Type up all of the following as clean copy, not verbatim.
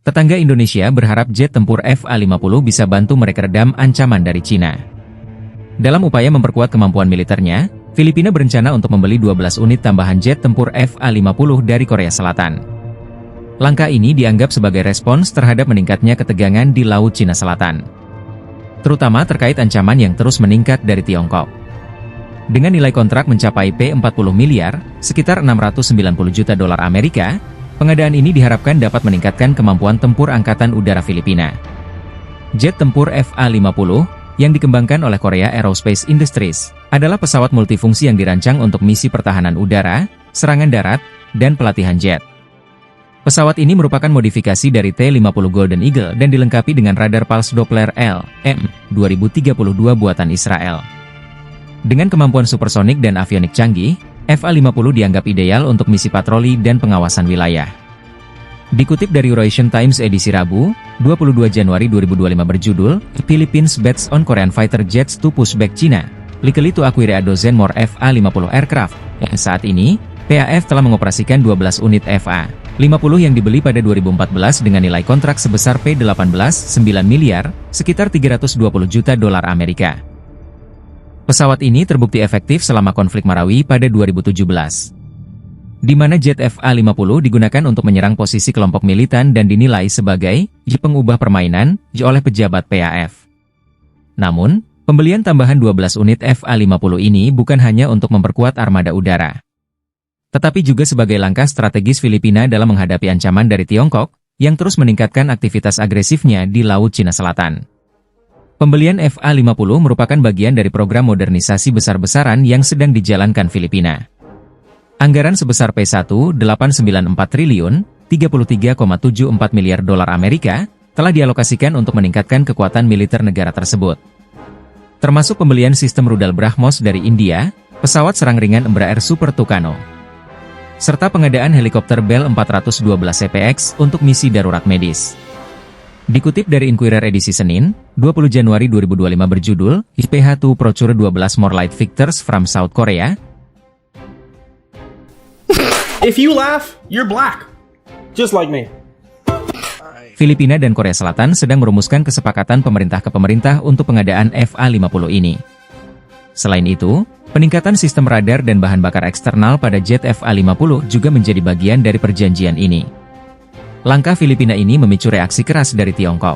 Tetangga Indonesia berharap jet tempur FA-50 bisa bantu mereka redam ancaman dari Cina. Dalam upaya memperkuat kemampuan militernya, Filipina berencana untuk membeli 12 unit tambahan jet tempur FA-50 dari Korea Selatan. Langkah ini dianggap sebagai respons terhadap meningkatnya ketegangan di Laut Cina Selatan, terutama terkait ancaman yang terus meningkat dari Tiongkok. Dengan nilai kontrak mencapai P40 miliar, sekitar 690 juta dolar Amerika, pengadaan ini diharapkan dapat meningkatkan kemampuan tempur Angkatan Udara Filipina. Jet tempur FA-50, yang dikembangkan oleh Korea Aerospace Industries, adalah pesawat multifungsi yang dirancang untuk misi pertahanan udara, serangan darat, dan pelatihan jet. Pesawat ini merupakan modifikasi dari T-50 Golden Eagle dan dilengkapi dengan radar pulse Doppler LM-2032 buatan Israel. Dengan kemampuan supersonik dan avionik canggih, FA-50 dianggap ideal untuk misi patroli dan pengawasan wilayah. Dikutip dari Eurasian Times edisi Rabu, 22 Januari 2025 berjudul, Philippines Bets on Korean Fighter Jets to Push Back China, likely to acquire a dozen more FA-50 aircraft. Saat ini, PAF telah mengoperasikan 12 unit FA-50 yang dibeli pada 2014 dengan nilai kontrak sebesar P18,9 miliar, sekitar 320 juta dolar Amerika. Pesawat ini terbukti efektif selama konflik Marawi pada 2017, di mana jet FA-50 digunakan untuk menyerang posisi kelompok militan dan dinilai sebagai pengubah permainan oleh pejabat PAF. Namun, pembelian tambahan 12 unit FA-50 ini bukan hanya untuk memperkuat armada udara, tetapi juga sebagai langkah strategis Filipina dalam menghadapi ancaman dari Tiongkok, yang terus meningkatkan aktivitas agresifnya di Laut Cina Selatan. Pembelian FA-50 merupakan bagian dari program modernisasi besar-besaran yang sedang dijalankan Filipina. Anggaran sebesar P1,894 triliun, 33,74 miliar dolar Amerika, telah dialokasikan untuk meningkatkan kekuatan militer negara tersebut. Termasuk pembelian sistem rudal BrahMos dari India, pesawat serang ringan Embraer Super Tucano, serta pengadaan helikopter Bell 412 CPX untuk misi darurat medis. Dikutip dari Inquirer edisi Senin, 20 Januari 2025 berjudul, IPH to procure 12 more light fighters from South Korea. If you laugh, you're black. Just like me. Filipina dan Korea Selatan sedang merumuskan kesepakatan pemerintah ke pemerintah untuk pengadaan FA-50 ini. Selain itu, peningkatan sistem radar dan bahan bakar eksternal pada jet FA-50 juga menjadi bagian dari perjanjian ini. Langkah Filipina ini memicu reaksi keras dari Tiongkok.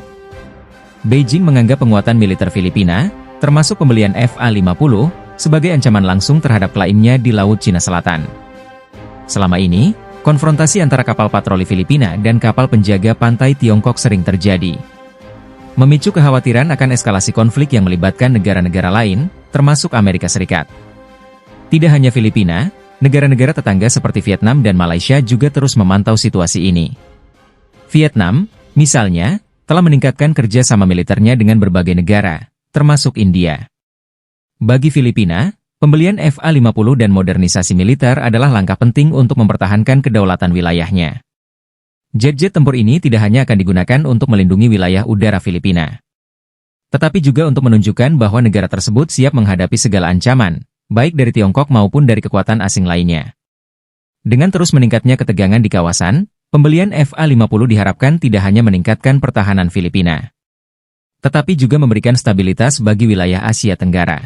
Beijing menganggap penguatan militer Filipina, termasuk pembelian FA-50, sebagai ancaman langsung terhadap klaimnya di Laut Cina Selatan. Selama ini, konfrontasi antara kapal patroli Filipina dan kapal penjaga pantai Tiongkok sering terjadi, memicu kekhawatiran akan eskalasi konflik yang melibatkan negara-negara lain, termasuk Amerika Serikat. Tidak hanya Filipina, negara-negara tetangga seperti Vietnam dan Malaysia juga terus memantau situasi ini. Vietnam, misalnya, telah meningkatkan kerja sama militernya dengan berbagai negara, termasuk India. Bagi Filipina, pembelian FA-50 dan modernisasi militer adalah langkah penting untuk mempertahankan kedaulatan wilayahnya. Jet-jet tempur ini tidak hanya akan digunakan untuk melindungi wilayah udara Filipina, tetapi juga untuk menunjukkan bahwa negara tersebut siap menghadapi segala ancaman, baik dari Tiongkok maupun dari kekuatan asing lainnya. Dengan terus meningkatnya ketegangan di kawasan, pembelian FA-50 diharapkan tidak hanya meningkatkan pertahanan Filipina, tetapi juga memberikan stabilitas bagi wilayah Asia Tenggara.